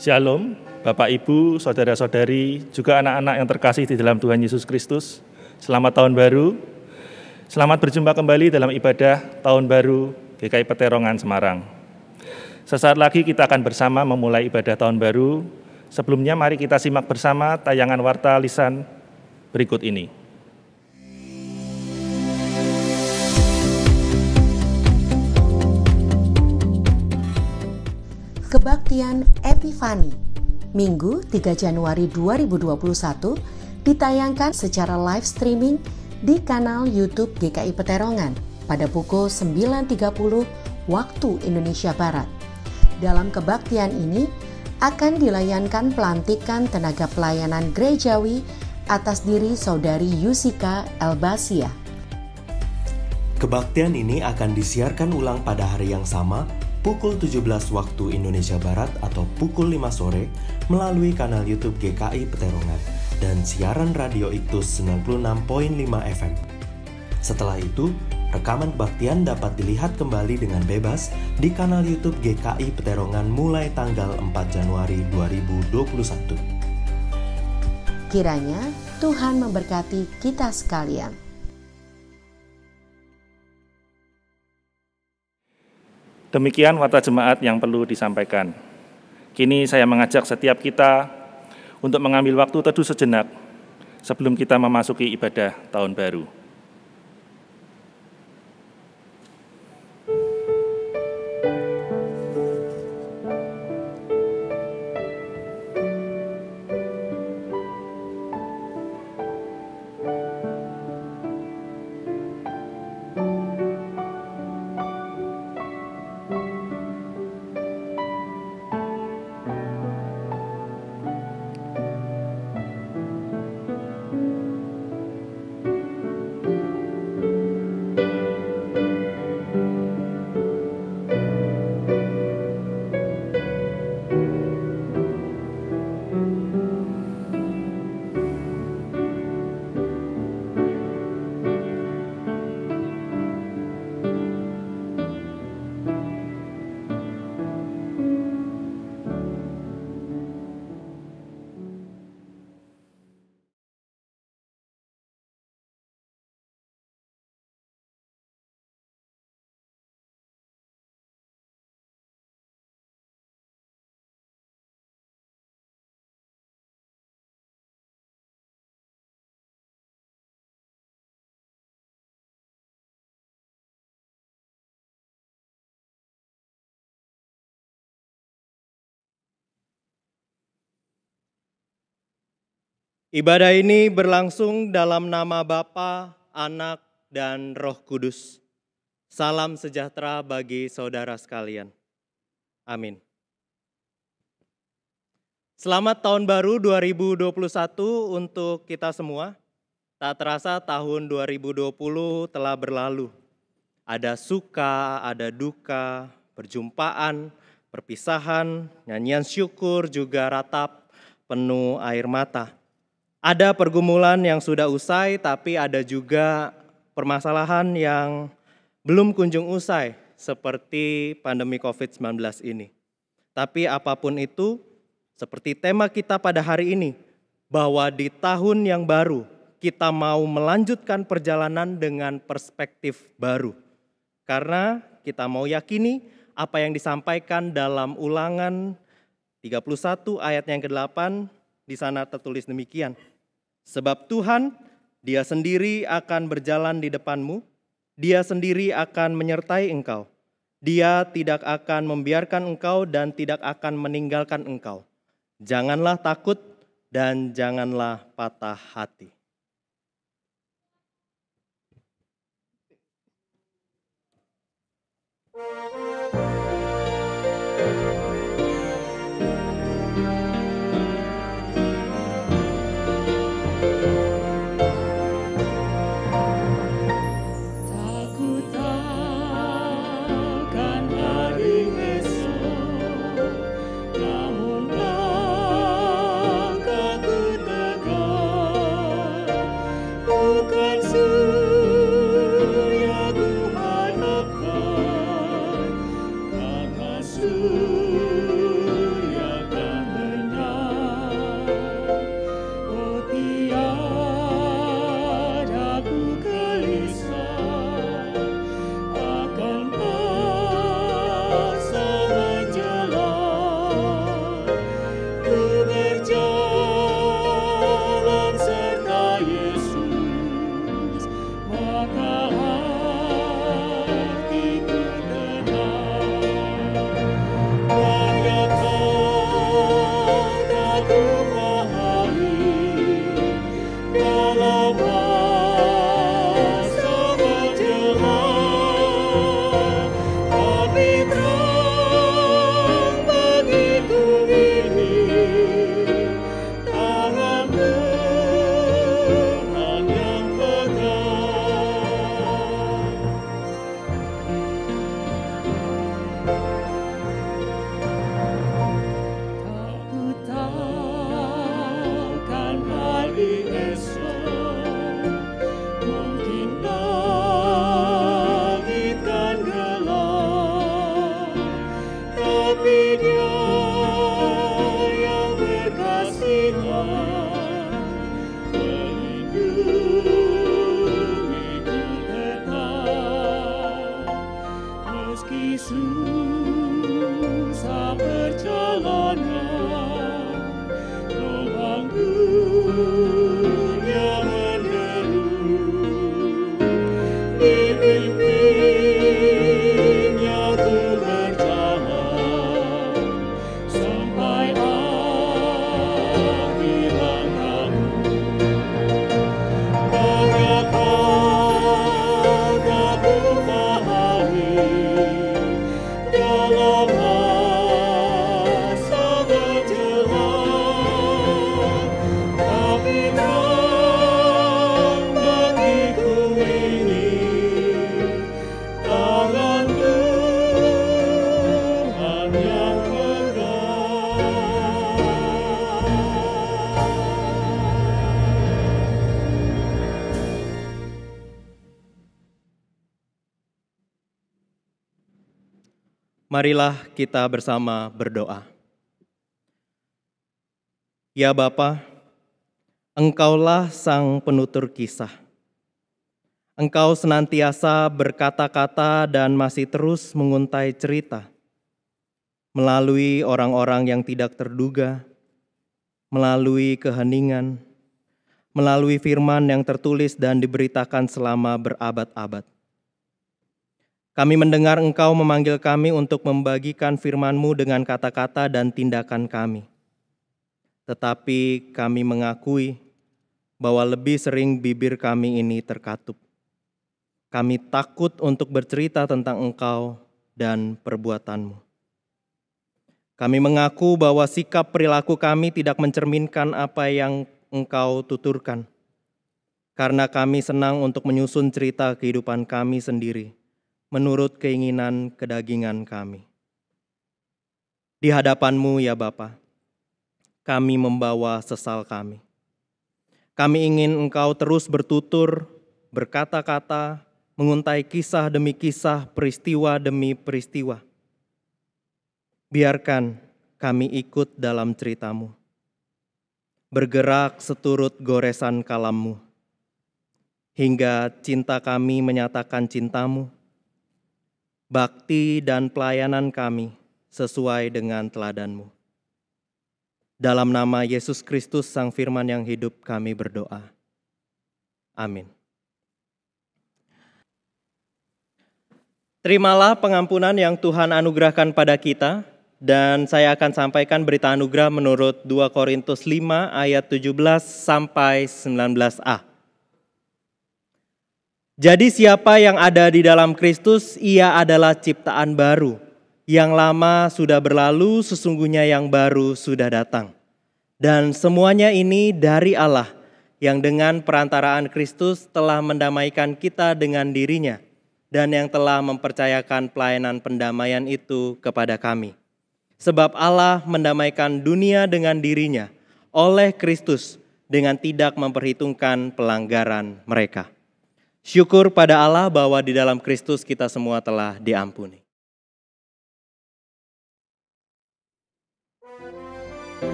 Shalom, Bapak Ibu, Saudara-saudari, juga anak-anak yang terkasih di dalam Tuhan Yesus Kristus. Selamat Tahun Baru. Selamat berjumpa kembali dalam ibadah Tahun Baru GKI Peterongan Semarang. Sesaat lagi kita akan bersama memulai ibadah Tahun Baru. Sebelumnya mari kita simak bersama tayangan Warta Lisan berikut ini. Kebaktian Epifani, Minggu 3 Januari 2021, ditayangkan secara live streaming di kanal YouTube GKI Peterongan pada pukul 9.30 waktu Indonesia Barat. Dalam kebaktian ini akan dilayankan pelantikan tenaga pelayanan gerejawi atas diri Saudari Yusika Elbasia. Kebaktian ini akan disiarkan ulang pada hari yang sama, pukul 17 waktu Indonesia Barat atau pukul 5 sore melalui kanal YouTube GKI Peterongan dan siaran radio Iktus 96.5 FM. Setelah itu, rekaman kebaktian dapat dilihat kembali dengan bebas di kanal YouTube GKI Peterongan mulai tanggal 4 Januari 2021. Kiranya Tuhan memberkati kita sekalian. Demikian warta jemaat yang perlu disampaikan. Kini saya mengajak setiap kita untuk mengambil waktu teduh sejenak sebelum kita memasuki ibadah Tahun Baru. Ibadah ini berlangsung dalam nama Bapa, Anak, dan Roh Kudus. Salam sejahtera bagi saudara sekalian. Amin. Selamat Tahun Baru 2021 untuk kita semua. Tak terasa tahun 2020 telah berlalu. Ada suka, ada duka, perjumpaan, perpisahan, nyanyian syukur, juga ratap penuh air mata. Ada pergumulan yang sudah usai, tapi ada juga permasalahan yang belum kunjung usai, seperti pandemi COVID-19 ini. Tapi apapun itu, seperti tema kita pada hari ini, bahwa di tahun yang baru, kita mau melanjutkan perjalanan dengan perspektif baru. Karena kita mau yakini apa yang disampaikan dalam Ulangan 31 ayat yang ke-8, di sana tertulis demikian. Sebab Tuhan, Dia sendiri akan berjalan di depanmu, Dia sendiri akan menyertai engkau. Dia tidak akan membiarkan engkau dan tidak akan meninggalkan engkau. Janganlah takut dan janganlah patah hati. Namun langkahku tegar Marilah kita bersama berdoa. Ya Bapa, Engkaulah Sang Penutur kisah. Engkau senantiasa berkata-kata dan masih terus menguntai cerita melalui orang-orang yang tidak terduga, melalui keheningan, melalui firman yang tertulis dan diberitakan selama berabad-abad. Kami mendengar Engkau memanggil kami untuk membagikan firman-Mu dengan kata-kata dan tindakan kami. Tetapi kami mengakui bahwa lebih sering bibir kami ini terkatup. Kami takut untuk bercerita tentang Engkau dan perbuatan-Mu. Kami mengaku bahwa sikap perilaku kami tidak mencerminkan apa yang Engkau tuturkan. Karena kami senang untuk menyusun cerita kehidupan kami sendiri, menurut keinginan kedagingan kami. Di hadapan-Mu ya Bapa, kami membawa sesal kami. Kami ingin Engkau terus bertutur, berkata-kata, menguntai kisah demi kisah, peristiwa demi peristiwa. Biarkan kami ikut dalam cerita-Mu, bergerak seturut goresan kalam-Mu, hingga cinta kami menyatakan cinta-Mu, bakti dan pelayanan kami sesuai dengan teladan-Mu. Dalam nama Yesus Kristus, Sang Firman yang hidup, kami berdoa. Amin. Terimalah pengampunan yang Tuhan anugerahkan pada kita, dan saya akan sampaikan berita anugerah menurut 2 Korintus 5 ayat 17 sampai 19a. Jadi siapa yang ada di dalam Kristus, ia adalah ciptaan baru. Yang lama sudah berlalu, sesungguhnya yang baru sudah datang. Dan semuanya ini dari Allah, yang dengan perantaraan Kristus telah mendamaikan kita dengan dirinya, dan yang telah mempercayakan pelayanan pendamaian itu kepada kami. Sebab Allah mendamaikan dunia dengan dirinya oleh Kristus, dengan tidak memperhitungkan pelanggaran mereka. Syukur pada Allah bahwa di dalam Kristus kita semua telah diampuni.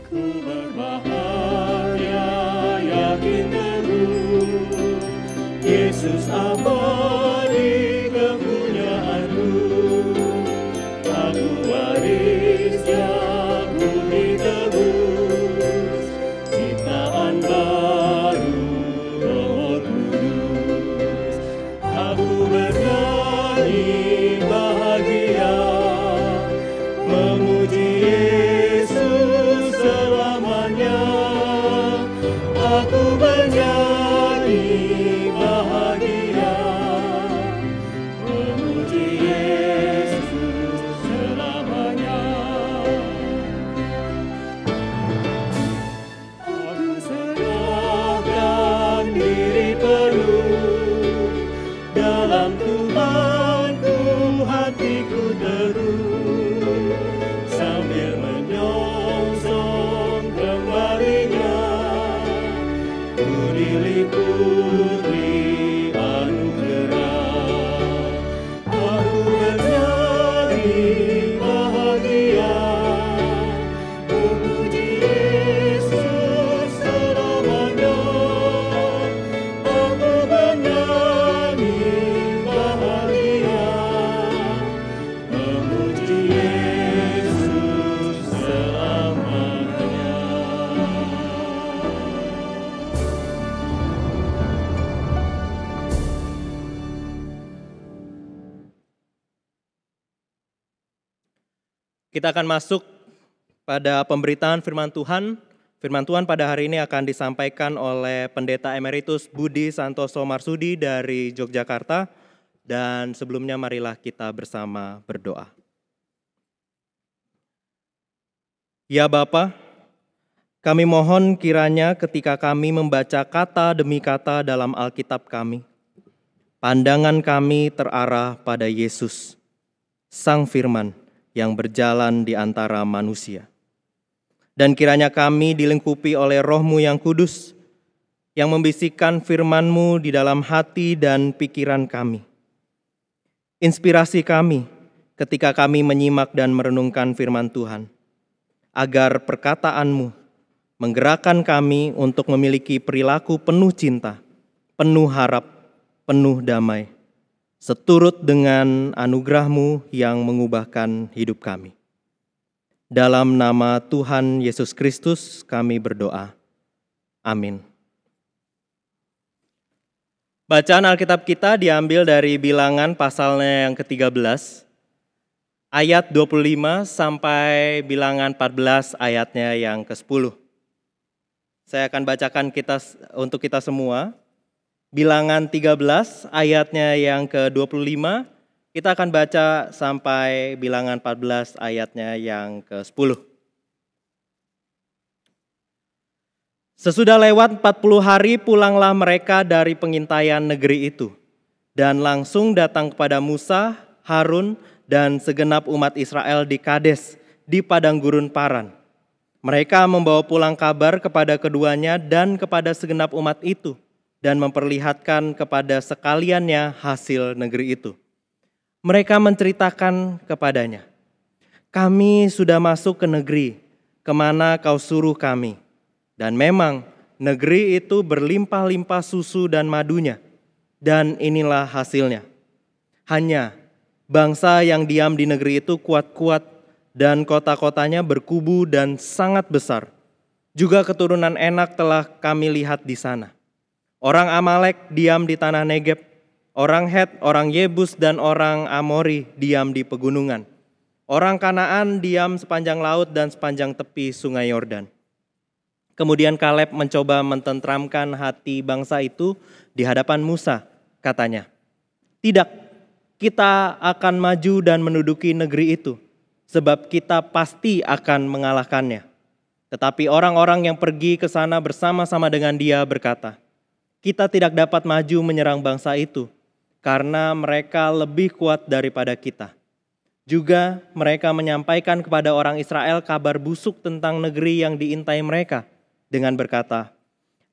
Ku berbahagia, yakin teguh, Yesus abadi kepunyaanku. Aku warisnya, ku ditebus, ciptaan baru Roh Kudus. Aku bernyanyi bahagia, memuji Yesus selamanya. Aku bernyanyi bahagia, memuji Yesus selamanya. Kita akan masuk pada pemberitaan firman Tuhan. Firman Tuhan pada hari ini akan disampaikan oleh Pendeta Emeritus Budi Santoso Marsudi dari Yogyakarta. Dan sebelumnya marilah kita bersama berdoa. Ya Bapa, kami mohon kiranya ketika kami membaca kata demi kata dalam Alkitab kami, pandangan kami terarah pada Yesus, Sang Firman yang berjalan di antara manusia. Dan kiranya kami dilingkupi oleh Roh-Mu yang kudus, yang membisikkan firman-Mu di dalam hati dan pikiran kami. Inspirasi kami ketika kami menyimak dan merenungkan firman Tuhan, agar perkataan-Mu menggerakkan kami untuk memiliki perilaku penuh cinta, penuh harap, penuh damai, seturut dengan anugerah-Mu yang mengubahkan hidup kami. Dalam nama Tuhan Yesus Kristus kami berdoa. Amin. Bacaan Alkitab kita diambil dari Bilangan pasalnya yang ke-13, ayat 25 sampai Bilangan 14 ayatnya yang ke-10. Saya akan bacakan untuk kita semua. Bilangan 13 ayatnya yang ke-25, kita akan baca sampai Bilangan 14 ayatnya yang ke-10. Sesudah lewat 40 hari pulanglah mereka dari pengintaian negeri itu, dan langsung datang kepada Musa, Harun, dan segenap umat Israel di Kades, di padang gurun Paran. Mereka membawa pulang kabar kepada keduanya dan kepada segenap umat itu, dan memperlihatkan kepada sekaliannya hasil negeri itu. Mereka menceritakan kepadanya, "Kami sudah masuk ke negeri, kemana kau suruh kami. Dan memang negeri itu berlimpah-limpah susu dan madunya, dan inilah hasilnya. Hanya bangsa yang diam di negeri itu kuat-kuat, dan kota-kotanya berkubu dan sangat besar. Juga keturunan Enak telah kami lihat di sana. Orang Amalek diam di tanah Negeb, orang Het, orang Yebus, dan orang Amori diam di pegunungan. Orang Kanaan diam sepanjang laut dan sepanjang tepi sungai Yordan." Kemudian Kaleb mencoba mententramkan hati bangsa itu di hadapan Musa. Katanya, "Tidak, kita akan maju dan menduduki negeri itu, sebab kita pasti akan mengalahkannya." Tetapi orang-orang yang pergi ke sana bersama-sama dengan dia berkata, "Kita tidak dapat maju menyerang bangsa itu, karena mereka lebih kuat daripada kita." Juga mereka menyampaikan kepada orang Israel kabar busuk tentang negeri yang diintai mereka, dengan berkata,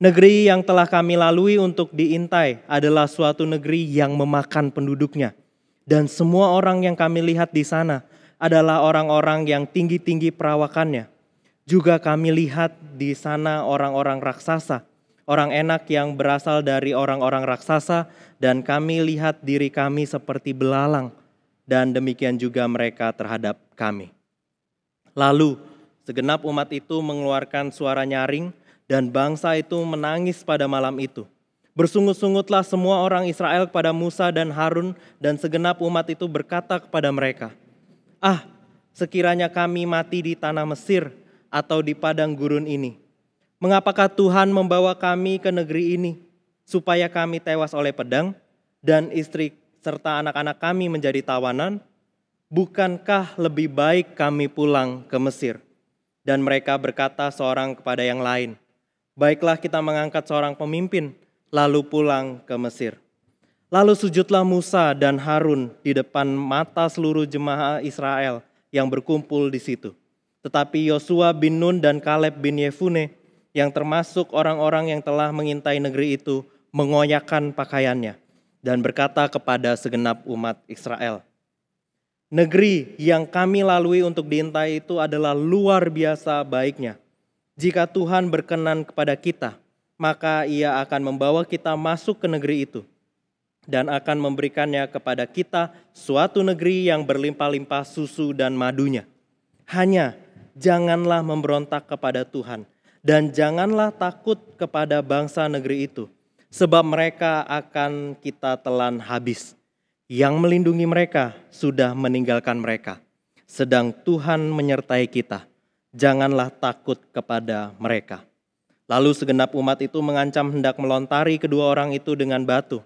"Negeri yang telah kami lalui untuk diintai adalah suatu negeri yang memakan penduduknya. Dan semua orang yang kami lihat di sana adalah orang-orang yang tinggi-tinggi perawakannya. Juga kami lihat di sana orang-orang raksasa, orang Enak yang berasal dari orang-orang raksasa, dan kami lihat diri kami seperti belalang, dan demikian juga mereka terhadap kami." Lalu segenap umat itu mengeluarkan suara nyaring, dan bangsa itu menangis pada malam itu. Bersungut-sungutlah semua orang Israel kepada Musa dan Harun, dan segenap umat itu berkata kepada mereka, "Ah, sekiranya kami mati di tanah Mesir atau di padang gurun ini. Mengapakah Tuhan membawa kami ke negeri ini, supaya kami tewas oleh pedang, dan istri serta anak-anak kami menjadi tawanan? Bukankah lebih baik kami pulang ke Mesir?" Dan mereka berkata seorang kepada yang lain, "Baiklah kita mengangkat seorang pemimpin, lalu pulang ke Mesir." Lalu sujudlah Musa dan Harun di depan mata seluruh jemaah Israel yang berkumpul di situ. Tetapi Yosua bin Nun dan Kaleb bin Yefune, yang termasuk orang-orang yang telah mengintai negeri itu, mengoyakkan pakaiannya dan berkata kepada segenap umat Israel, "Negeri yang kami lalui untuk diintai itu adalah luar biasa baiknya. Jika Tuhan berkenan kepada kita, maka Ia akan membawa kita masuk ke negeri itu dan akan memberikannya kepada kita suatu negeri yang berlimpah-limpah susu dan madunya. Hanya janganlah memberontak kepada Tuhan dan janganlah takut kepada bangsa negeri itu, sebab mereka akan kita telan habis. Yang melindungi mereka sudah meninggalkan mereka, sedang Tuhan menyertai kita. Janganlah takut kepada mereka." Lalu segenap umat itu mengancam hendak melontari kedua orang itu dengan batu.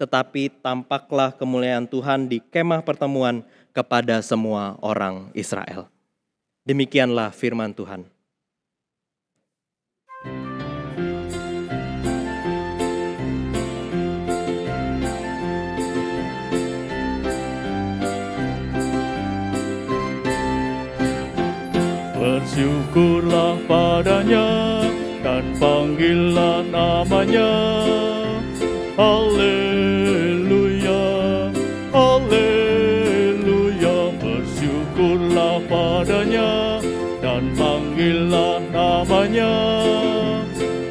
Tetapi tampaklah kemuliaan Tuhan di kemah pertemuan kepada semua orang Israel. Demikianlah firman Tuhan. Bersyukurlah padanya dan panggillah namanya. Haleluya, haleluya. Bersyukurlah padanya dan panggillah namanya.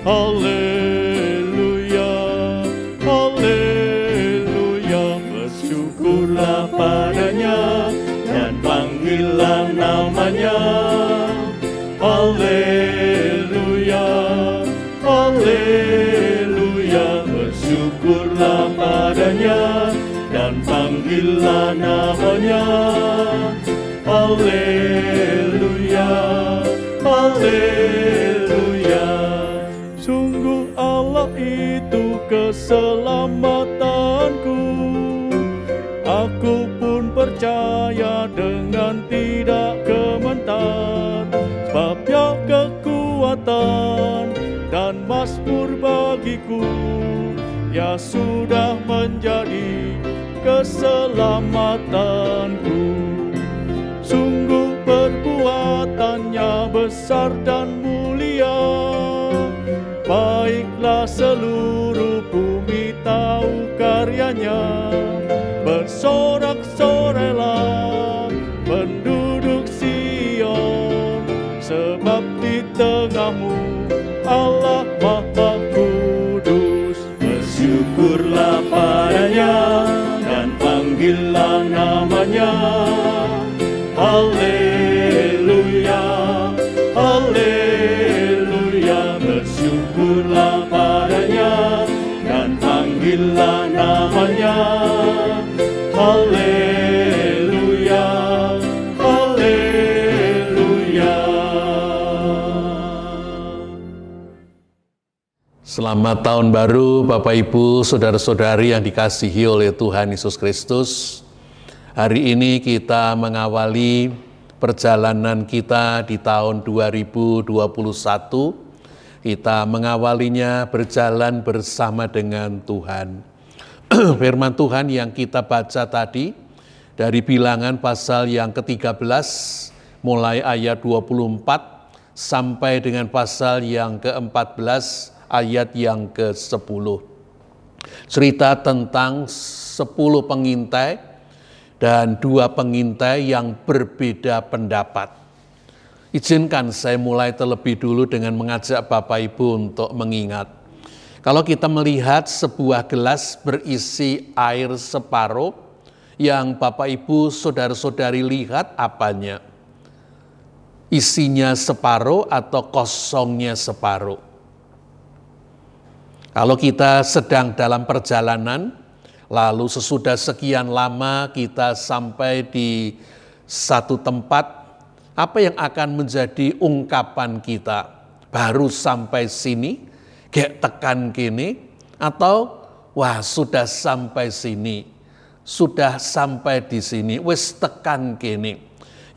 Haleluya, haleluya. Bersyukurlah padanya dan panggillah namanya. Haleluya, haleluya. Bersyukurlah padanya dan panggillah namanya. Haleluya, haleluya. Sungguh Allah itu keselamatanku. Aku pun percaya dengan tidak gemetar, sebab Dia kekuatan dan mazmur bagiku. Ya sudah menjadi keselamatanku. Sungguh perbuatannya besar dan mulia. Baiklah seluruh bumi tahu karyanya. Bersorak-sorailah penduduk Sion, sebab di tengahmu Allah Maha Kudus. Bersyukurlah padanya dan panggillah namanya. Haleluya, haleluya. Bersyukurlah padanya dan panggillah namanya. Haleluya, haleluya. Selamat tahun baru Bapak Ibu, saudara-saudari yang dikasihi oleh Tuhan Yesus Kristus. Hari ini kita mengawali perjalanan kita di tahun 2021. Kita mengawalinya berjalan bersama dengan Tuhan. Firman Tuhan yang kita baca tadi dari Bilangan pasal yang ke-13 mulai ayat 24 sampai dengan pasal yang ke-14 ayat yang ke-10. Cerita tentang 10 pengintai dan 2 pengintai yang berbeda pendapat. Izinkan saya mulai terlebih dulu dengan mengajak Bapak Ibu untuk mengingat. Kalau kita melihat sebuah gelas berisi air separuh, yang Bapak Ibu saudara-saudari lihat apanya? Isinya separuh atau kosongnya separuh? Kalau kita sedang dalam perjalanan, lalu sesudah sekian lama kita sampai di satu tempat, apa yang akan menjadi ungkapan kita? Baru sampai sini? Kayak tekan kini, atau wah sudah sampai sini, sudah sampai di sini, wis tekan kini.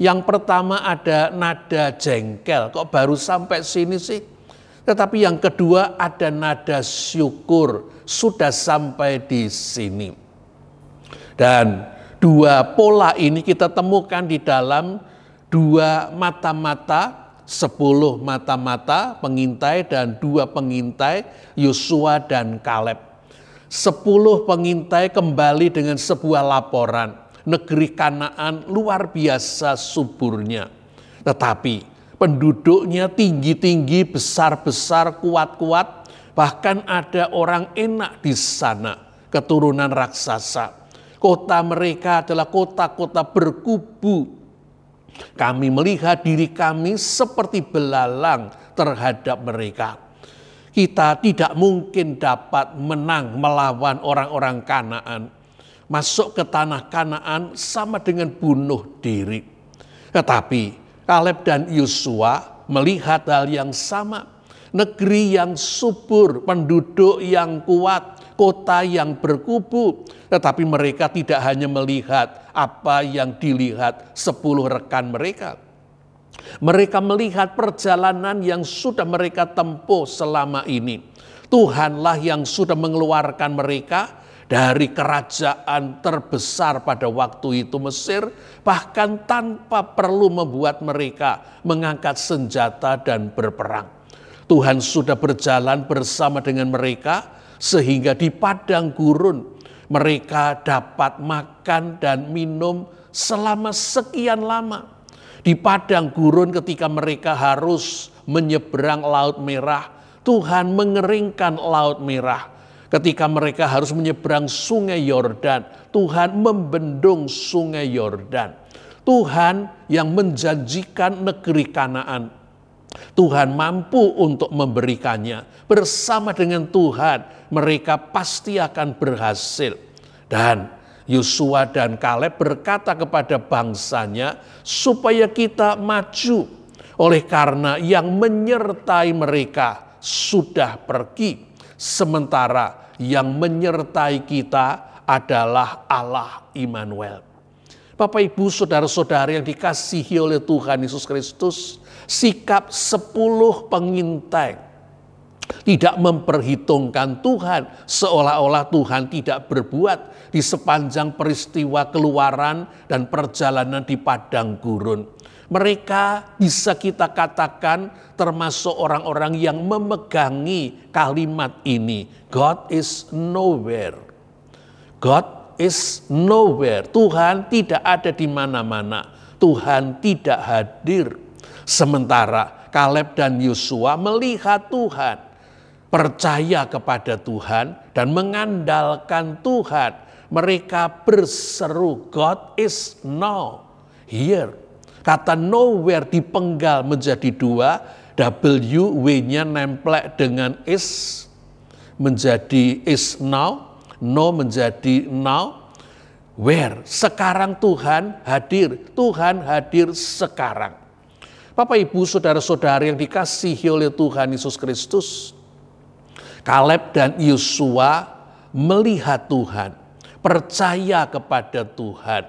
Yang pertama ada nada jengkel, kok baru sampai sini sih? Tetapi yang kedua ada nada syukur, sudah sampai di sini. Dan 2 pola ini kita temukan di dalam 2 mata-mata, 10 mata-mata pengintai dan 2 pengintai Yosua dan Kaleb. 10 pengintai kembali dengan sebuah laporan. Negeri Kanaan luar biasa suburnya. Tetapi penduduknya tinggi-tinggi, besar-besar, kuat-kuat. Bahkan ada orang enak di sana, keturunan raksasa. Kota mereka adalah kota-kota berkubu. Kami melihat diri kami seperti belalang terhadap mereka. Kita tidak mungkin dapat menang melawan orang-orang Kanaan. Masuk ke tanah Kanaan sama dengan bunuh diri. Tetapi Kaleb dan Yosua melihat hal yang sama. Negeri yang subur, penduduk yang kuat, kota yang berkubu. Tetapi mereka tidak hanya melihat apa yang dilihat 10 rekan mereka. Mereka melihat perjalanan yang sudah mereka tempuh selama ini. Tuhanlah yang sudah mengeluarkan mereka dari kerajaan terbesar pada waktu itu Mesir, bahkan tanpa perlu membuat mereka mengangkat senjata dan berperang. Tuhan sudah berjalan bersama dengan mereka sehingga di padang gurun mereka dapat makan dan minum selama sekian lama. Di padang gurun ketika mereka harus menyeberang Laut Merah, Tuhan mengeringkan Laut Merah. Ketika mereka harus menyeberang Sungai Yordan, Tuhan membendung Sungai Yordan. Tuhan yang menjanjikan negeri Kanaan, Tuhan mampu untuk memberikannya. Bersama dengan Tuhan, mereka pasti akan berhasil. Dan Yosua dan Kaleb berkata kepada bangsanya, supaya kita maju. Oleh karena yang menyertai mereka sudah pergi. Sementara yang menyertai kita adalah Allah Immanuel. Bapak, Ibu, saudara-saudara yang dikasihi oleh Tuhan Yesus Kristus, sikap 10 pengintai tidak memperhitungkan Tuhan, seolah-olah Tuhan tidak berbuat di sepanjang peristiwa keluaran dan perjalanan di padang gurun. Mereka bisa kita katakan termasuk orang-orang yang memegangi kalimat ini, God is nowhere. God is nowhere. Tuhan tidak ada di mana-mana. Tuhan tidak hadir. Sementara Kaleb dan Yosua melihat Tuhan, percaya kepada Tuhan dan mengandalkan Tuhan. Mereka berseru, God is now here. Kata nowhere dipenggal menjadi 2, W-nya nemplek dengan is menjadi is now, no menjadi now, where. Sekarang Tuhan hadir sekarang. Bapak, Ibu, saudara-saudara yang dikasihi oleh Tuhan Yesus Kristus, Kaleb dan Yosua melihat Tuhan, percaya kepada Tuhan,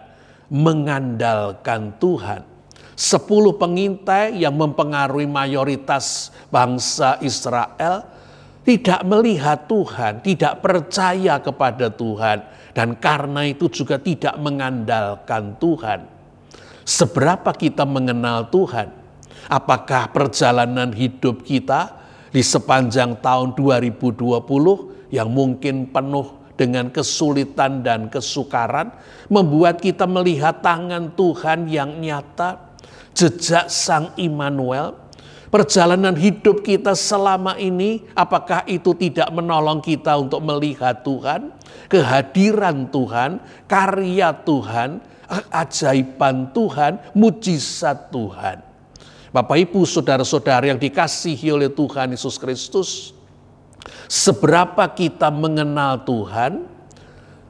mengandalkan Tuhan. 10 pengintai yang mempengaruhi mayoritas bangsa Israel tidak melihat Tuhan, tidak percaya kepada Tuhan, dan karena itu juga tidak mengandalkan Tuhan. Seberapa kita mengenal Tuhan? Apakah perjalanan hidup kita di sepanjang tahun 2020 yang mungkin penuh dengan kesulitan dan kesukaran membuat kita melihat tangan Tuhan yang nyata, jejak Sang Immanuel? Perjalanan hidup kita selama ini, apakah itu tidak menolong kita untuk melihat Tuhan, kehadiran Tuhan, karya Tuhan, keajaiban Tuhan, mujizat Tuhan? Bapak, Ibu, saudara-saudara yang dikasihi oleh Tuhan Yesus Kristus, seberapa kita mengenal Tuhan,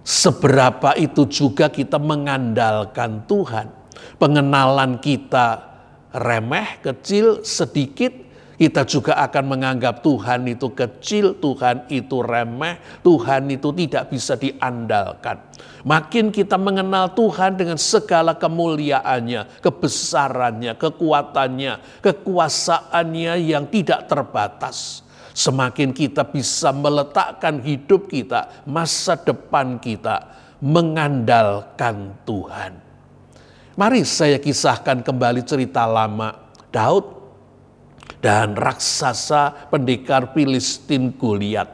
seberapa itu juga kita mengandalkan Tuhan. Pengenalan kita remeh, kecil, sedikit, kita juga akan menganggap Tuhan itu kecil, Tuhan itu remeh, Tuhan itu tidak bisa diandalkan. Makin kita mengenal Tuhan dengan segala kemuliaannya, kebesarannya, kekuatannya, kekuasaannya yang tidak terbatas, semakin kita bisa meletakkan hidup kita, masa depan kita, mengandalkan Tuhan. Mari saya kisahkan kembali cerita lama Daud dan raksasa pendekar Filistin Goliat.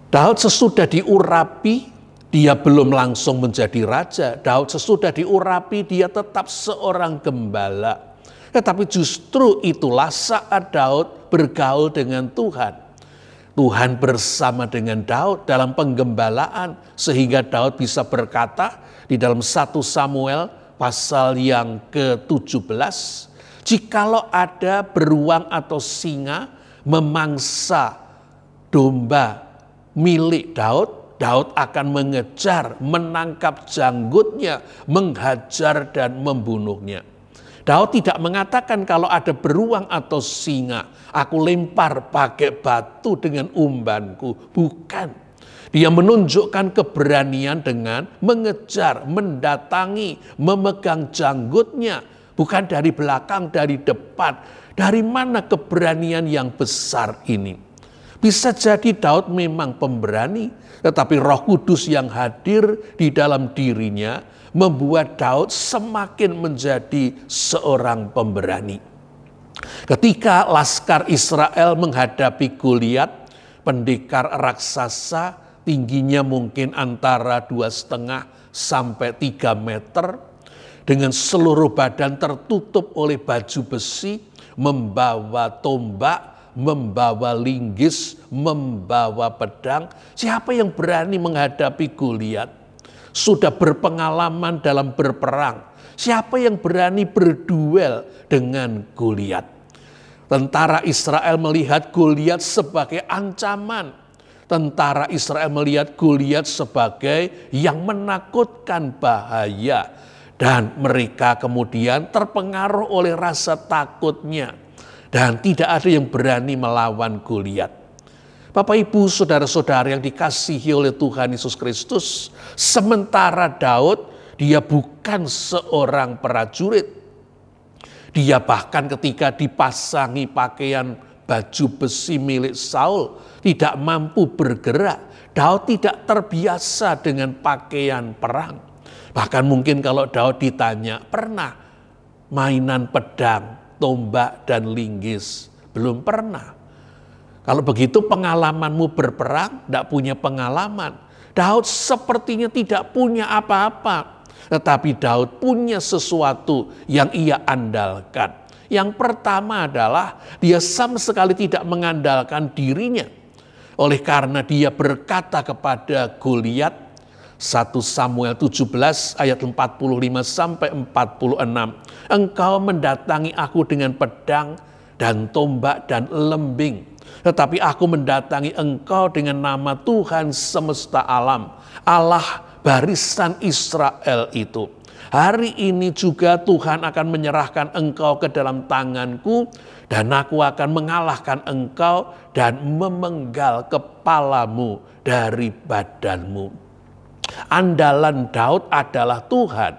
Daud sesudah diurapi, dia belum langsung menjadi raja. Daud sesudah diurapi, dia tetap seorang gembala. Tetapi justru itulah saat Daud bergaul dengan Tuhan. Tuhan bersama dengan Daud dalam penggembalaan, sehingga Daud bisa berkata di dalam 1 Samuel pasal yang ke-17, jikalau ada beruang atau singa memangsa domba milik Daud, Daud akan mengejar, menangkap janggutnya, menghajar dan membunuhnya. Daud tidak mengatakan kalau ada beruang atau singa, aku lempar pakai batu dengan umbanku. Bukan. Dia menunjukkan keberanian dengan mengejar, mendatangi, memegang janggutnya. Bukan dari belakang, dari depan. Dari mana keberanian yang besar ini? Bisa jadi Daud memang pemberani, tetapi Roh Kudus yang hadir di dalam dirinya membuat Daud semakin menjadi seorang pemberani. Ketika laskar Israel menghadapi Goliat, pendekar raksasa tingginya mungkin antara 2,5 sampai 3 meter, dengan seluruh badan tertutup oleh baju besi, membawa tombak, membawa linggis, membawa pedang. Siapa yang berani menghadapi Goliat? Sudah berpengalaman dalam berperang. Siapa yang berani berduel dengan Goliat? Tentara Israel melihat Goliat sebagai ancaman. Tentara Israel melihat Goliat sebagai yang menakutkan, bahaya. Dan mereka kemudian terpengaruh oleh rasa takutnya. Dan tidak ada yang berani melawan Goliat. Bapak, Ibu, saudara-saudara yang dikasihi oleh Tuhan Yesus Kristus, sementara Daud, dia bukan seorang prajurit. Dia bahkan ketika dipasangi pakaian baju besi milik Saul, tidak mampu bergerak. Daud tidak terbiasa dengan pakaian perang. Bahkan mungkin kalau Daud ditanya, pernah mainan pedang, tombak, dan linggis? Belum pernah. Kalau begitu pengalamanmu berperang, tidak punya pengalaman. Daud sepertinya tidak punya apa-apa. Tetapi Daud punya sesuatu yang ia andalkan. Yang pertama adalah dia sama sekali tidak mengandalkan dirinya. Oleh karena dia berkata kepada Goliat, 1 Samuel 17 ayat 45 sampai 46. Engkau mendatangi aku dengan pedang dan tombak dan lembing. Tetapi aku mendatangi engkau dengan nama Tuhan semesta alam, Allah barisan Israel itu. Hari ini juga Tuhan akan menyerahkan engkau ke dalam tanganku, dan aku akan mengalahkan engkau dan memenggal kepalamu dari badanmu. Andalan Daud adalah Tuhan.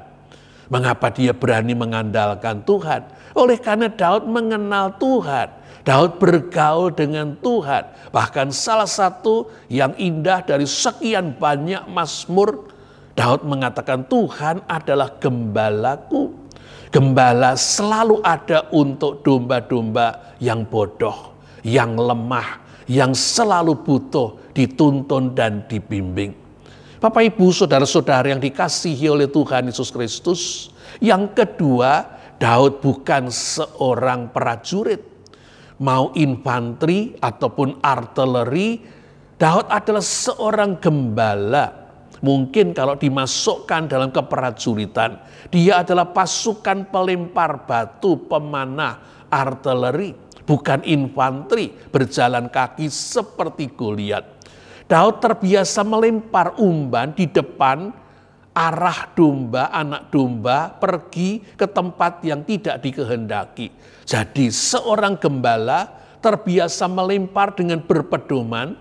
Mengapa dia berani mengandalkan Tuhan? Oleh karena Daud mengenal Tuhan. Daud bergaul dengan Tuhan. Bahkan salah satu yang indah dari sekian banyak mazmur, Daud mengatakan Tuhan adalah gembalaku. Gembala selalu ada untuk domba-domba yang bodoh, yang lemah, yang selalu butuh dituntun dan dibimbing. Bapak, Ibu, saudara-saudara yang dikasihi oleh Tuhan Yesus Kristus. Yang kedua, Daud bukan seorang prajurit. Mau infanteri ataupun artileri, Daud adalah seorang gembala. Mungkin kalau dimasukkan dalam keprajuritan, dia adalah pasukan pelempar batu, pemanah, artileri. Bukan infanteri berjalan kaki seperti Goliat. Daud terbiasa melempar umban di depan, arah domba, anak domba pergi ke tempat yang tidak dikehendaki. Jadi seorang gembala terbiasa melempar dengan berpedoman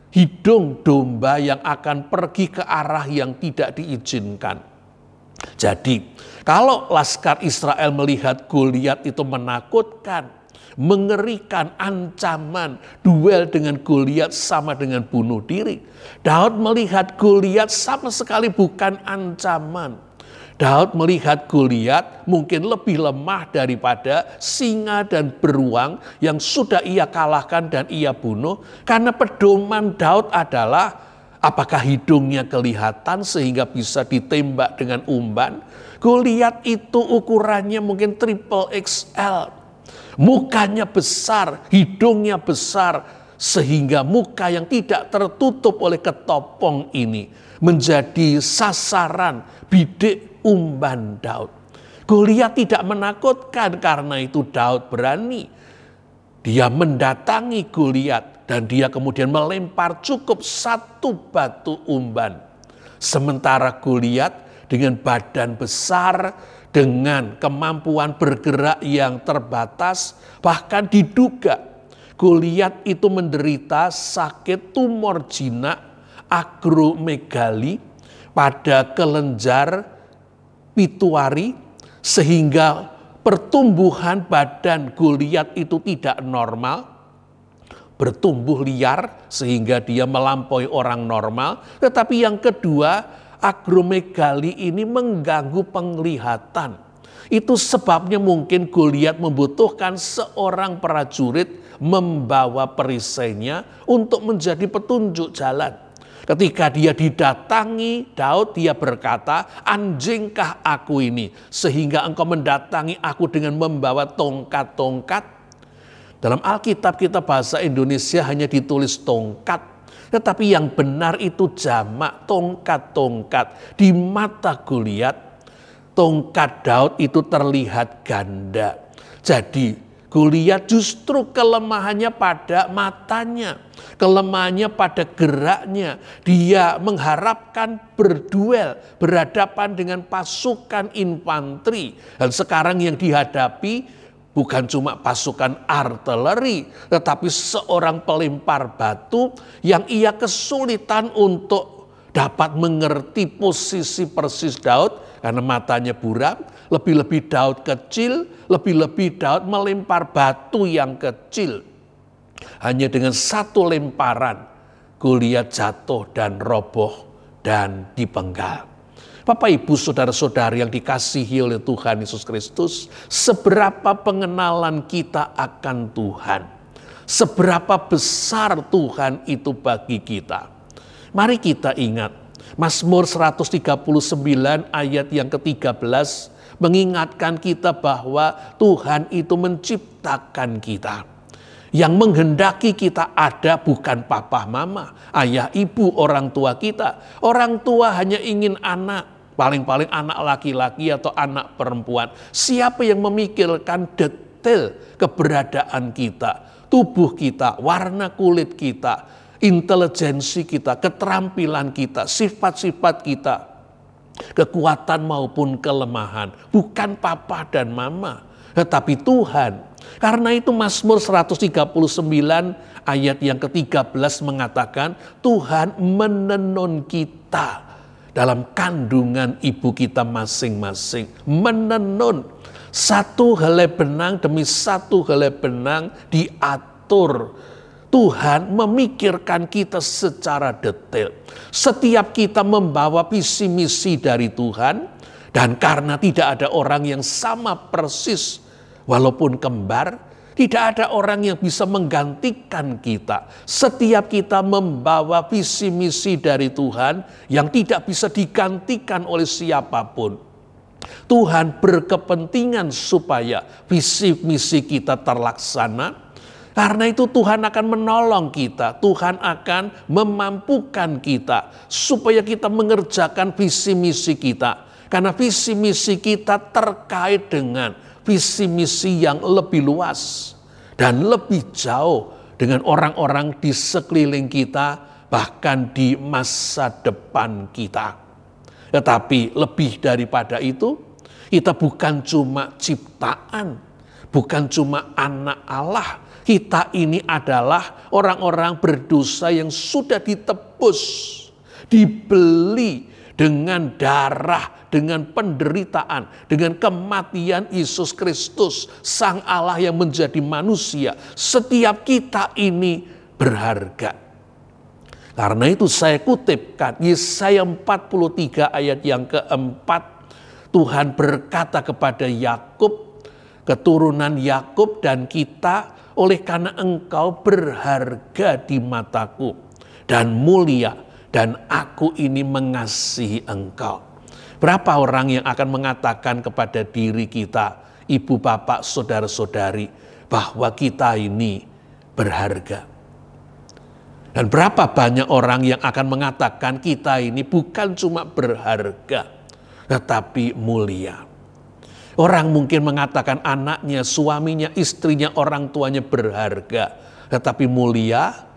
hidung domba yang akan pergi ke arah yang tidak diizinkan. Jadi kalau laskar Israel melihat Goliat itu menakutkan, mengerikan, ancaman, duel dengan Goliat sama dengan bunuh diri. Daud melihat Goliat sama sekali bukan ancaman. Daud melihat Goliat mungkin lebih lemah daripada singa dan beruang yang sudah ia kalahkan dan ia bunuh. Karena pedoman Daud adalah apakah hidungnya kelihatan sehingga bisa ditembak dengan umban. Goliat itu ukurannya mungkin triple XL. Mukanya besar, hidungnya besar, sehingga muka yang tidak tertutup oleh ketopong ini menjadi sasaran bidik umban Daud. Goliat tidak menakutkan, karena itu Daud berani. Dia mendatangi Goliat dan dia kemudian melempar cukup 1 batu umban. Sementara Goliat dengan badan besar, dengan kemampuan bergerak yang terbatas, bahkan diduga Goliat itu menderita sakit tumor jinak akromegali pada kelenjar pituari, sehingga pertumbuhan badan Goliat itu tidak normal, bertumbuh liar sehingga dia melampaui orang normal. Tetapi yang kedua, akromegali ini mengganggu penglihatan. Itu sebabnya mungkin Goliat membutuhkan seorang prajurit membawa perisainya untuk menjadi petunjuk jalan. Ketika dia didatangi Daud, dia berkata, "Anjingkah aku ini sehingga engkau mendatangi aku dengan membawa tongkat-tongkat?" Dalam Alkitab kita bahasa Indonesia hanya ditulis tongkat, tetapi yang benar itu jamak tongkat-tongkat. Di mata Goliat, tongkat Daud itu terlihat ganda. Jadi Goliat justru kelemahannya pada matanya, kelemahannya pada geraknya. Dia mengharapkan berduel, berhadapan dengan pasukan infanteri. Dan sekarang yang dihadapi bukan cuma pasukan artileri, tetapi seorang pelempar batu yang ia kesulitan untuk dapat mengerti posisi persis Daud karena matanya buram. Lebih-lebih Daud kecil, lebih-lebih Daud melempar batu yang kecil. Hanya dengan satu lemparan Goliat jatuh dan roboh dan dipenggal. Bapak, Ibu, saudara-saudari yang dikasihi oleh Tuhan Yesus Kristus, seberapa pengenalan kita akan Tuhan, seberapa besar Tuhan itu bagi kita. Mari kita ingat, Mazmur 139 ayat yang ke-13 mengingatkan kita bahwa Tuhan itu menciptakan kita. Yang menghendaki kita ada bukan papa mama, ayah ibu, orang tua kita. Orang tua hanya ingin anak, paling-paling anak laki-laki atau anak perempuan. Siapa yang memikirkan detail keberadaan kita, tubuh kita, warna kulit kita, intelijensi kita, keterampilan kita, sifat-sifat kita, kekuatan maupun kelemahan? Bukan papa dan mama, tetapi Tuhan. Karena itu Mazmur 139 ayat yang ke-13 mengatakan, Tuhan menenun kita dalam kandungan ibu kita masing-masing. Menenun, satu helai benang demi satu helai benang diatur. Tuhan memikirkan kita secara detail. Setiap kita membawa visi misi dari Tuhan, dan karena tidak ada orang yang sama persis walaupun kembar, tidak ada orang yang bisa menggantikan kita. Setiap kita membawa visi misi dari Tuhan yang tidak bisa digantikan oleh siapapun. Tuhan berkepentingan supaya visi misi kita terlaksana. Karena itu Tuhan akan menolong kita, Tuhan akan memampukan kita supaya kita mengerjakan visi misi kita. Karena visi misi kita terkait dengan visi misi yang lebih luas dan lebih jauh dengan orang-orang di sekeliling kita, bahkan di masa depan kita. Tetapi lebih daripada itu, kita bukan cuma ciptaan, bukan cuma anak Allah. Kita ini adalah orang-orang berdosa yang sudah ditebus, dibeli dengan darah, dengan penderitaan, dengan kematian Yesus Kristus, Sang Allah yang menjadi manusia. Setiap kita ini berharga. Karena itu saya kutipkan Yesaya 43 ayat yang keempat. Tuhan berkata kepada Yakub, keturunan Yakub dan kita, oleh karena engkau berharga di mataku dan mulia, dan aku ini mengasihi engkau. Berapa orang yang akan mengatakan kepada diri kita, ibu, bapak, saudara-saudari, bahwa kita ini berharga? Dan berapa banyak orang yang akan mengatakan kita ini bukan cuma berharga, tetapi mulia. Orang mungkin mengatakan anaknya, suaminya, istrinya, orang tuanya berharga, tetapi mulia?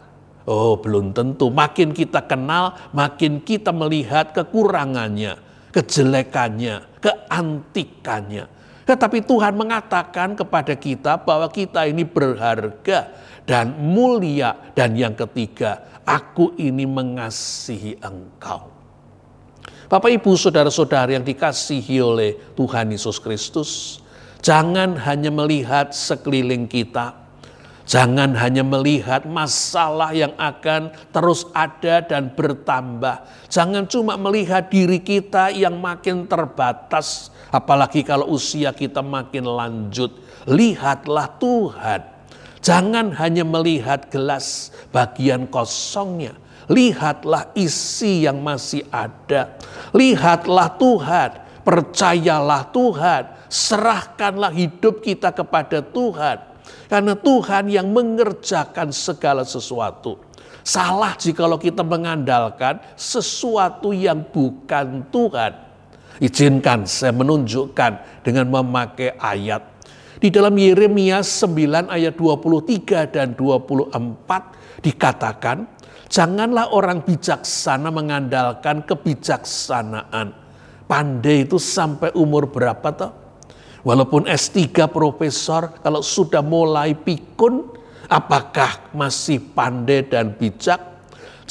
Oh, belum tentu. Makin kita kenal, makin kita melihat kekurangannya. kejelekannya, keantikannya. Tetapi Tuhan mengatakan kepada kita bahwa kita ini berharga dan mulia. Dan yang ketiga, aku ini mengasihi engkau. Bapak, Ibu, saudara-saudara yang dikasihi oleh Tuhan Yesus Kristus, jangan hanya melihat sekeliling kita. Jangan hanya melihat masalah yang akan terus ada dan bertambah. Jangan cuma melihat diri kita yang makin terbatas. Apalagi kalau usia kita makin lanjut. Lihatlah Tuhan. Jangan hanya melihat gelas bagian kosongnya. Lihatlah isi yang masih ada. Lihatlah Tuhan. Percayalah Tuhan. Serahkanlah hidup kita kepada Tuhan. Karena Tuhan yang mengerjakan segala sesuatu. Salah jikalau kita mengandalkan sesuatu yang bukan Tuhan. Izinkan saya menunjukkan dengan memakai ayat. Di dalam Yeremia 9 ayat 23 dan 24 dikatakan, janganlah orang bijaksana mengandalkan kebijaksanaan. Pandai itu sampai umur berapa toh? Walaupun S3 profesor, kalau sudah mulai pikun, apakah masih pandai dan bijak?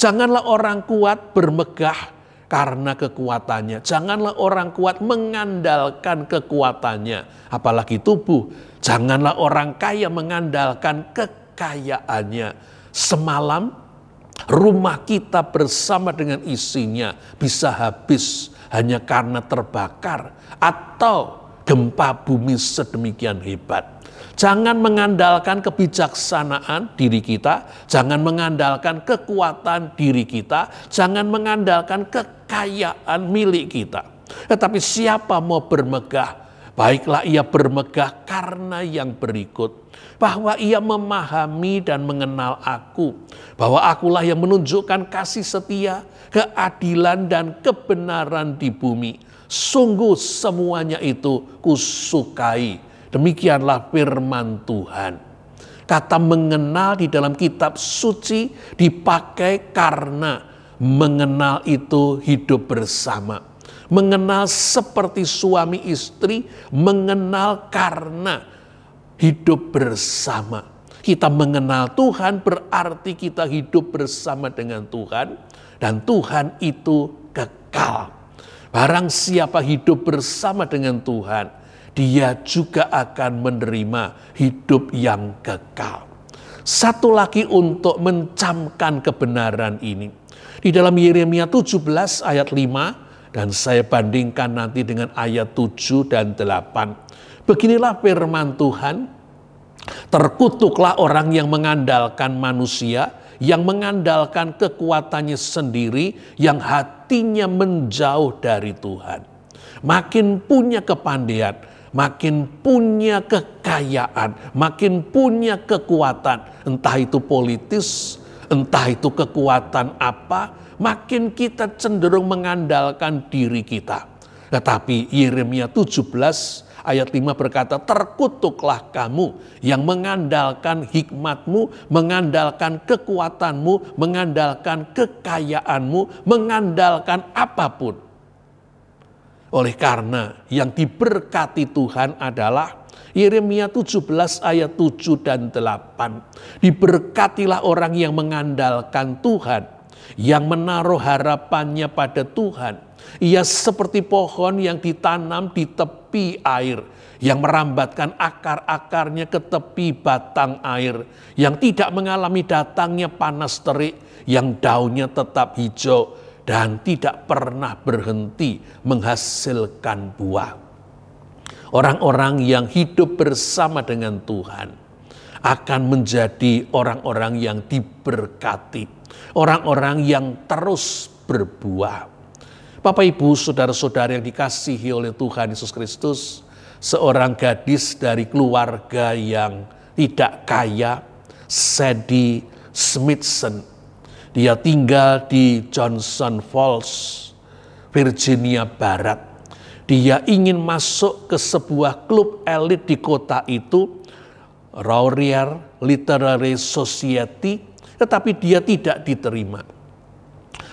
Janganlah orang kuat bermegah karena kekuatannya. Janganlah orang kuat mengandalkan kekuatannya, apalagi tubuh. Janganlah orang kaya mengandalkan kekayaannya. Semalam rumah kita bersama dengan isinya bisa habis hanya karena terbakar atau gempa bumi sedemikian hebat. Jangan mengandalkan kebijaksanaan diri kita, jangan mengandalkan kekuatan diri kita, jangan mengandalkan kekayaan milik kita. Tetapi siapa mau bermegah, baiklah ia bermegah karena yang berikut. Bahwa ia memahami dan mengenal aku, bahwa akulah yang menunjukkan kasih setia, keadilan dan kebenaran di bumi. Sungguh semuanya itu kusukai. Demikianlah firman Tuhan. Kata mengenal di dalam kitab suci dipakai karena mengenal itu hidup bersama. Mengenal seperti suami istri, mengenal karena hidup bersama. Kita mengenal Tuhan berarti kita hidup bersama dengan Tuhan. Dan Tuhan itu kekal. Barang siapa hidup bersama dengan Tuhan, dia juga akan menerima hidup yang kekal. Satu lagi untuk mencamkan kebenaran ini. Di dalam Yeremia 17 ayat 5, dan saya bandingkan nanti dengan ayat 7 dan 8. Beginilah firman Tuhan, terkutuklah orang yang mengandalkan manusia, yang mengandalkan kekuatannya sendiri, yang hatinya menjauh dari Tuhan. Makin punya kepandaian, makin punya kekayaan, makin punya kekuatan, entah itu politis, entah itu kekuatan apa, makin kita cenderung mengandalkan diri kita. Tetapi Yeremia 17 ayat 5 berkata, terkutuklah kamu yang mengandalkan hikmatmu, mengandalkan kekuatanmu, mengandalkan kekayaanmu, mengandalkan apapun. Oleh karena yang diberkati Tuhan adalah Yeremia 17 ayat 7 dan 8. Diberkatilah orang yang mengandalkan Tuhan, yang menaruh harapannya pada Tuhan. Ia seperti pohon yang ditanam di tepi air, yang merambatkan akar-akarnya ke tepi batang air, yang tidak mengalami datangnya panas terik, yang daunnya tetap hijau, dan tidak pernah berhenti menghasilkan buah. Orang-orang yang hidup bersama dengan Tuhan akan menjadi orang-orang yang diberkati, orang-orang yang terus berbuah. Bapak, Ibu, saudara-saudara yang dikasihi oleh Tuhan Yesus Kristus, seorang gadis dari keluarga yang tidak kaya, Sadie Smithson. Dia tinggal di Johnson Falls, Virginia Barat. Dia ingin masuk ke sebuah klub elit di kota itu, Royal Literary Society, tetapi dia tidak diterima.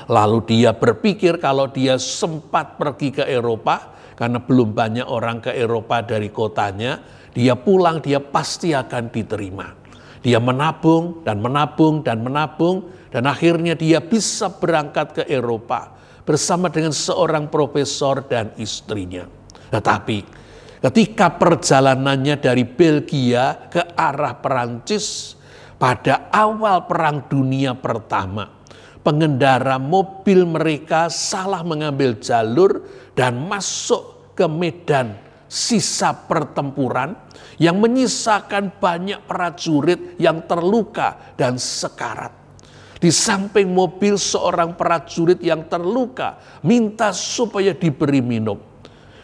Lalu dia berpikir kalau dia sempat pergi ke Eropa, karena belum banyak orang ke Eropa dari kotanya, dia pulang, dia pasti akan diterima. Dia menabung dan menabung dan menabung, dan akhirnya dia bisa berangkat ke Eropa bersama dengan seorang profesor dan istrinya. Tetapi ketika perjalanannya dari Belgia ke arah Perancis pada awal Perang Dunia Pertama, pengendara mobil mereka salah mengambil jalur dan masuk ke medan sisa pertempuran yang menyisakan banyak prajurit yang terluka dan sekarat. Di samping mobil seorang prajurit yang terluka minta supaya diberi minum.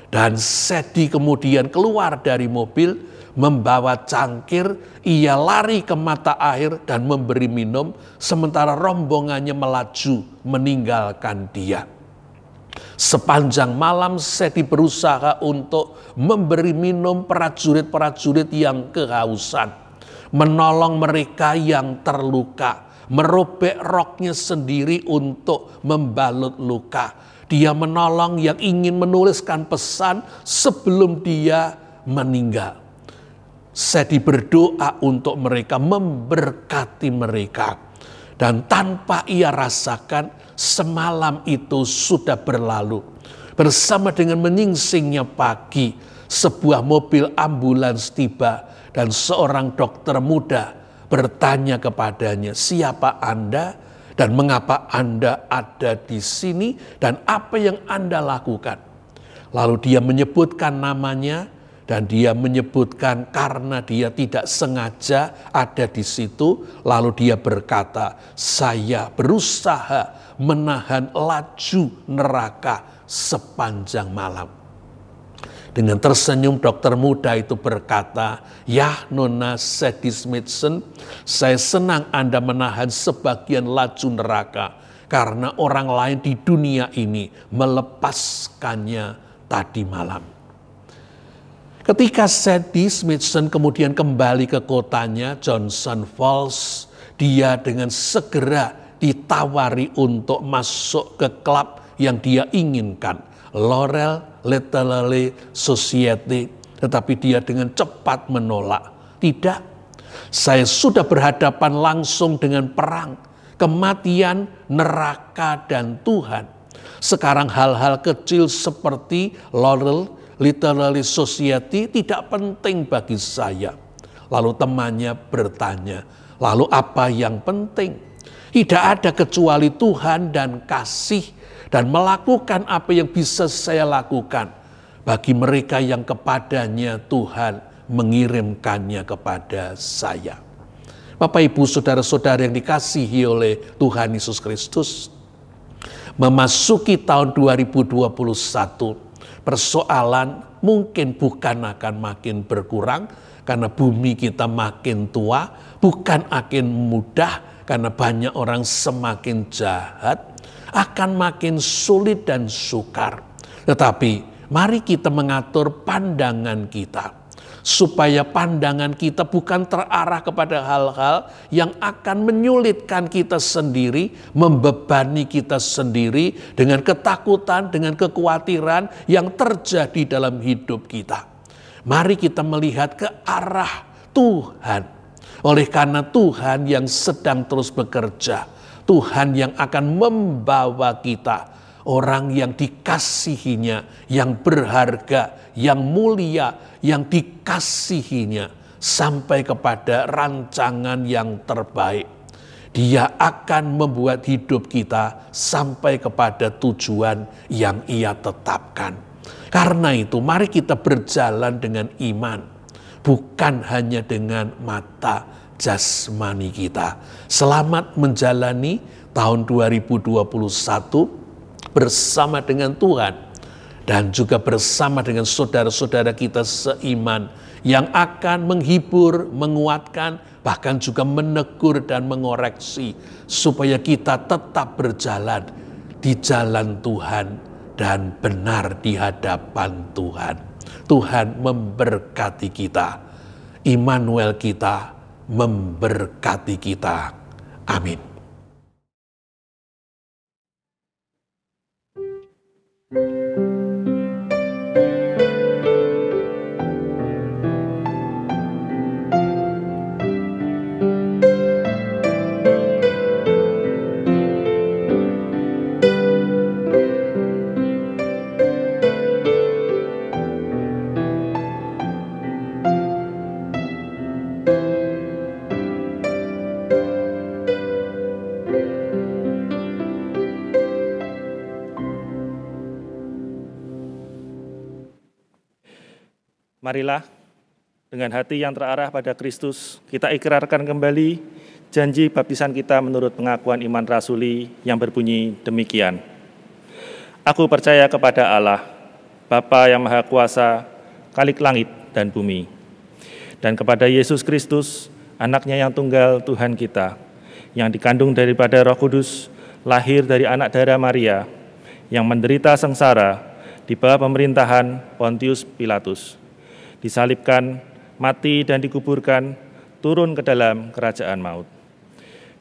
Dan Sedi kemudian keluar dari mobil, membawa cangkir, ia lari ke mata air dan memberi minum, sementara rombongannya melaju meninggalkan dia. Sepanjang malam Sedi berusaha untuk memberi minum prajurit-prajurit yang kehausan, menolong mereka yang terluka, merobek roknya sendiri untuk membalut luka. Dia menolong yang ingin menuliskan pesan sebelum dia meninggal. Sedi berdoa untuk mereka, memberkati mereka. Dan tanpa ia rasakan, semalam itu sudah berlalu. Bersama dengan menyingsingnya pagi, sebuah mobil ambulans tiba dan seorang dokter muda bertanya kepadanya, "Siapa Anda? Dan mengapa Anda ada di sini? Dan apa yang Anda lakukan?" Lalu dia menyebutkan namanya, dan dia menyebutkan karena dia tidak sengaja ada di situ. Lalu dia berkata, "Saya berusaha menahan laju neraka sepanjang malam." Dengan tersenyum dokter muda itu berkata, "Ya Nona Sedi Smithson, saya senang Anda menahan sebagian laju neraka karena orang lain di dunia ini melepaskannya tadi malam." Ketika Sedi Smithson kemudian kembali ke kotanya, Johnson Falls, dia dengan segera ditawari untuk masuk ke klub yang dia inginkan, Laurel Literary Society, tetapi dia dengan cepat menolak. "Tidak, saya sudah berhadapan langsung dengan perang, kematian, neraka, dan Tuhan. Sekarang hal-hal kecil seperti Laurel Literary Society tidak penting bagi saya." Lalu temannya bertanya, "Lalu apa yang penting?" "Tidak ada kecuali Tuhan dan kasih, dan melakukan apa yang bisa saya lakukan bagi mereka yang kepadanya Tuhan mengirimkannya kepada saya." Bapak, Ibu, saudara-saudara yang dikasihi oleh Tuhan Yesus Kristus, memasuki tahun 2021, persoalan mungkin bukan akan makin berkurang karena bumi kita makin tua, bukan akan mudah karena banyak orang semakin jahat, akan makin sulit dan sukar. Tetapi mari kita mengatur pandangan kita, supaya pandangan kita bukan terarah kepada hal-hal yang akan menyulitkan kita sendiri, membebani kita sendiri dengan ketakutan, dengan kekhawatiran yang terjadi dalam hidup kita. Mari kita melihat ke arah Tuhan. Oleh karena Tuhan yang sedang terus bekerja, Tuhan yang akan membawa kita, orang yang dikasihinya, yang berharga, yang mulia, yang dikasihinya, sampai kepada rancangan yang terbaik. Dia akan membuat hidup kita sampai kepada tujuan yang Ia tetapkan. Karena itu, mari kita berjalan dengan iman, bukan hanya dengan mata jasmani kita. Selamat menjalani tahun 2021 bersama dengan Tuhan dan juga bersama dengan saudara-saudara kita seiman yang akan menghibur, menguatkan, bahkan juga menegur dan mengoreksi supaya kita tetap berjalan di jalan Tuhan dan benar di hadapan Tuhan. Tuhan memberkati kita. Immanuel kita memberkati kita. Amin. Marilah dengan hati yang terarah pada Kristus, kita ikrarkan kembali janji baptisan kita menurut pengakuan iman rasuli yang berbunyi demikian. Aku percaya kepada Allah, Bapa yang Maha Kuasa, Khalik langit dan bumi, dan kepada Yesus Kristus, Anaknya yang tunggal Tuhan kita, yang dikandung daripada Roh Kudus, lahir dari anak darah Maria, yang menderita sengsara di bawah pemerintahan Pontius Pilatus, disalibkan, mati dan dikuburkan, turun ke dalam kerajaan maut.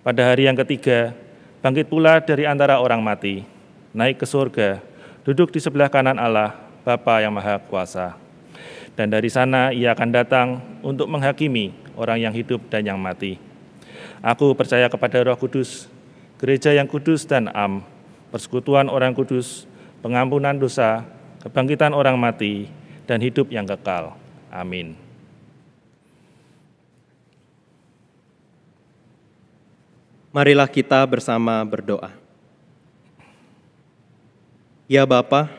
Pada hari yang ketiga, bangkit pula dari antara orang mati, naik ke surga, duduk di sebelah kanan Allah, Bapa yang Maha Kuasa. Dan dari sana ia akan datang untuk menghakimi orang yang hidup dan yang mati. Aku percaya kepada Roh Kudus, gereja yang kudus dan am, persekutuan orang kudus, pengampunan dosa, kebangkitan orang mati, dan hidup yang kekal. Amin. Marilah kita bersama berdoa. Ya Bapa,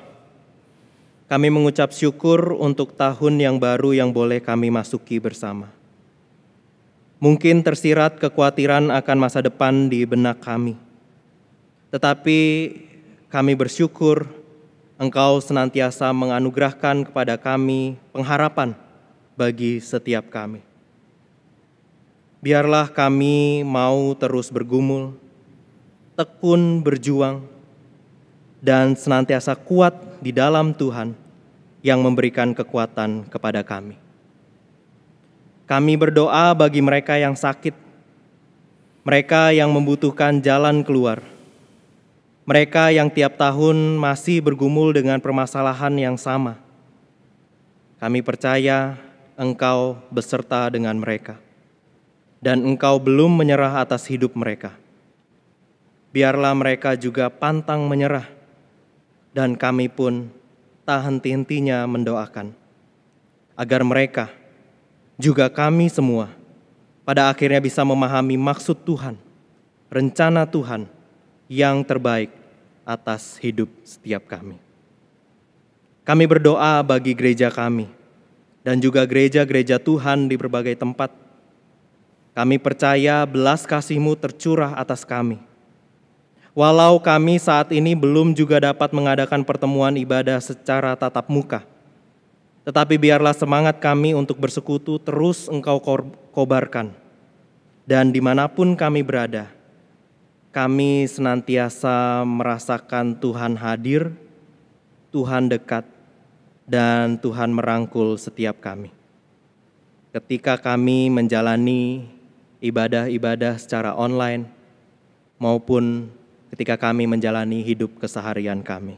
kami mengucap syukur untuk tahun yang baru yang boleh kami masuki bersama. Mungkin tersirat kekhawatiran akan masa depan di benak kami. Tetapi kami bersyukur Engkau senantiasa menganugerahkan kepada kami pengharapan bagi setiap kami. Biarlah kami mau terus bergumul, tekun berjuang, dan senantiasa kuat di dalam Tuhan yang memberikan kekuatan kepada kami. Kami berdoa bagi mereka yang sakit, mereka yang membutuhkan jalan keluar, mereka yang tiap tahun masih bergumul dengan permasalahan yang sama. Kami percaya Engkau beserta dengan mereka, dan Engkau belum menyerah atas hidup mereka. Biarlah mereka juga pantang menyerah, dan kami pun tak henti-hentinya mendoakan, agar mereka, juga kami semua, pada akhirnya bisa memahami maksud Tuhan, rencana Tuhan yang terbaik atas hidup setiap kami. Kami berdoa bagi gereja kami, dan juga gereja-gereja Tuhan di berbagai tempat. Kami percaya belas kasih-Mu tercurah atas kami. Walau kami saat ini belum juga dapat mengadakan pertemuan ibadah secara tatap muka, tetapi biarlah semangat kami untuk bersekutu terus Engkau kobarkan. Dan dimanapun kami berada, kami senantiasa merasakan Tuhan hadir, Tuhan dekat, dan Tuhan merangkul setiap kami. Ketika kami menjalani ibadah-ibadah secara online, maupun ketika kami menjalani hidup keseharian kami.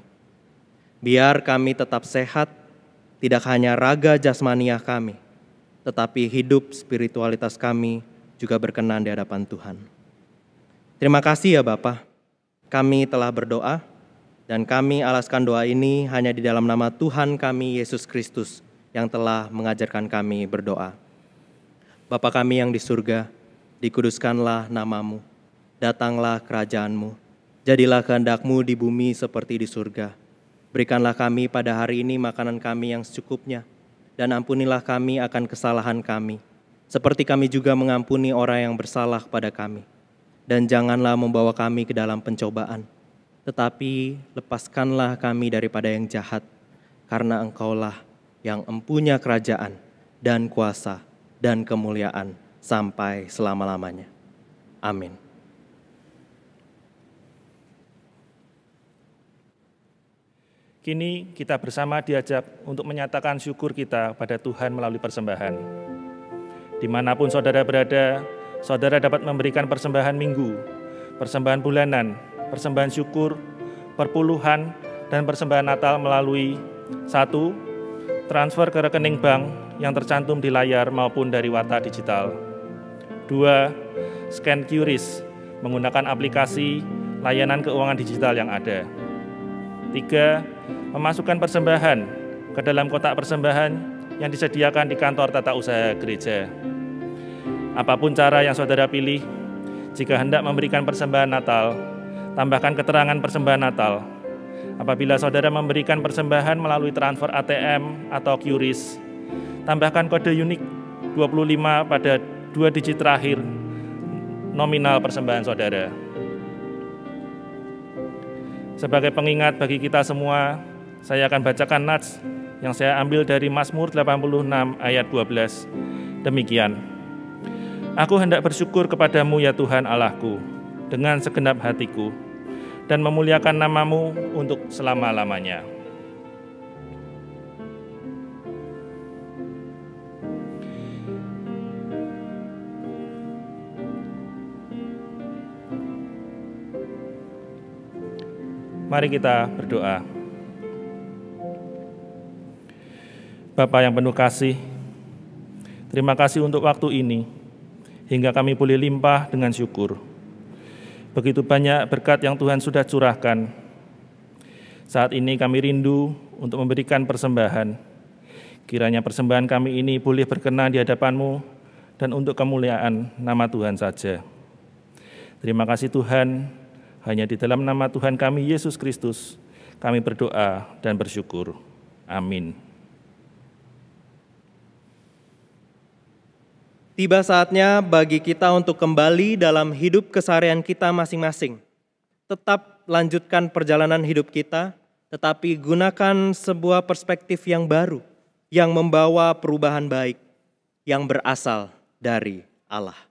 Biar kami tetap sehat, tidak hanya raga jasmaniah kami, tetapi hidup spiritualitas kami juga berkenan di hadapan Tuhan. Terima kasih ya Bapa, kami telah berdoa, dan kami alaskan doa ini hanya di dalam nama Tuhan kami Yesus Kristus yang telah mengajarkan kami berdoa. Bapa kami yang di surga, dikuduskanlah nama-Mu, datanglah kerajaan-Mu. Jadilah kehendak-Mu di bumi seperti di surga. Berikanlah kami pada hari ini makanan kami yang secukupnya, dan ampunilah kami akan kesalahan kami, seperti kami juga mengampuni orang yang bersalah kepada kami. Dan janganlah membawa kami ke dalam pencobaan, tetapi lepaskanlah kami daripada yang jahat, karena Engkaulah yang empunya kerajaan dan kuasa dan kemuliaan sampai selama-lamanya. Amin. Kini kita bersama diajak untuk menyatakan syukur kita pada Tuhan melalui persembahan. Dimanapun saudara berada, saudara dapat memberikan persembahan minggu, persembahan bulanan, persembahan syukur, perpuluhan, dan persembahan Natal melalui 1. Transfer ke rekening bank yang tercantum di layar maupun dari Wata Digital. 2. Scan QRIS menggunakan aplikasi layanan keuangan digital yang ada. 3. Memasukkan persembahan ke dalam kotak persembahan yang disediakan di kantor tata usaha gereja. Apapun cara yang saudara pilih, jika hendak memberikan persembahan Natal, tambahkan keterangan persembahan Natal. Apabila saudara memberikan persembahan melalui transfer ATM atau QRIS, Tambahkan kode unik 25 pada 2 digit terakhir nominal persembahan saudara. Sebagai pengingat bagi kita semua, saya akan bacakan nats yang saya ambil dari Mazmur 86 ayat 12. Demikian, aku hendak bersyukur kepadamu ya Tuhan Allahku, dengan segenap hatiku, dan memuliakan namamu untuk selama-lamanya. Mari kita berdoa. Bapa yang penuh kasih, terima kasih untuk waktu ini, hingga kami boleh limpah dengan syukur. Begitu banyak berkat yang Tuhan sudah curahkan. Saat ini kami rindu untuk memberikan persembahan. Kiranya persembahan kami ini boleh berkenan di hadapan-Mu dan untuk kemuliaan nama Tuhan saja. Terima kasih Tuhan. Hanya di dalam nama Tuhan kami, Yesus Kristus, kami berdoa dan bersyukur. Amin. Tiba saatnya bagi kita untuk kembali dalam hidup keseharian kita masing-masing. Tetap lanjutkan perjalanan hidup kita, tetapi gunakan sebuah perspektif yang baru, yang membawa perubahan baik, yang berasal dari Allah.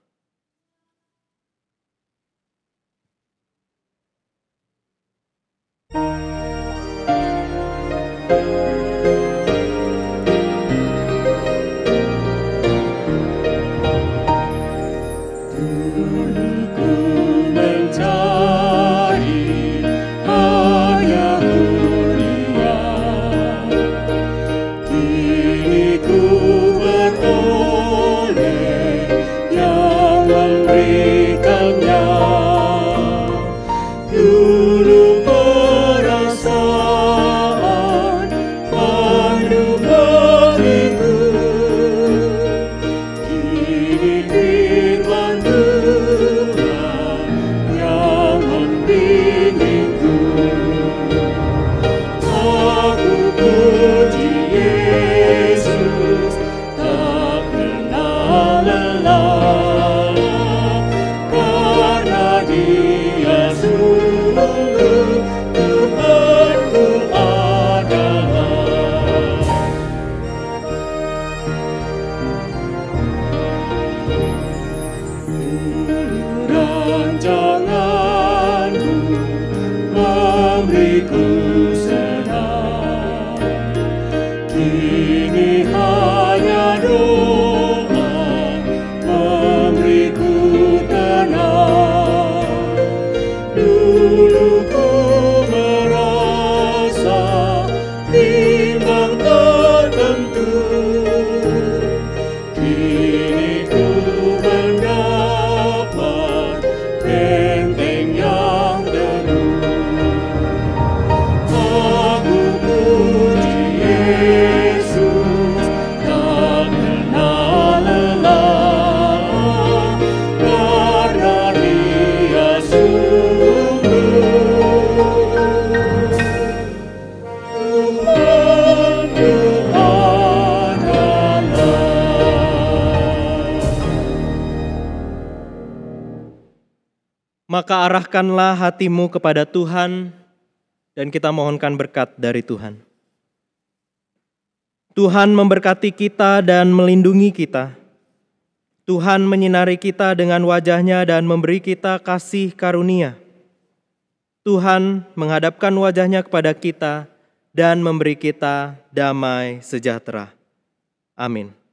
Maka arahkanlah hatimu kepada Tuhan dan kita mohonkan berkat dari Tuhan. Tuhan memberkati kita dan melindungi kita. Tuhan menyinari kita dengan wajah-Nya dan memberi kita kasih karunia. Tuhan menghadapkan wajah-Nya kepada kita dan memberi kita damai sejahtera. Amin.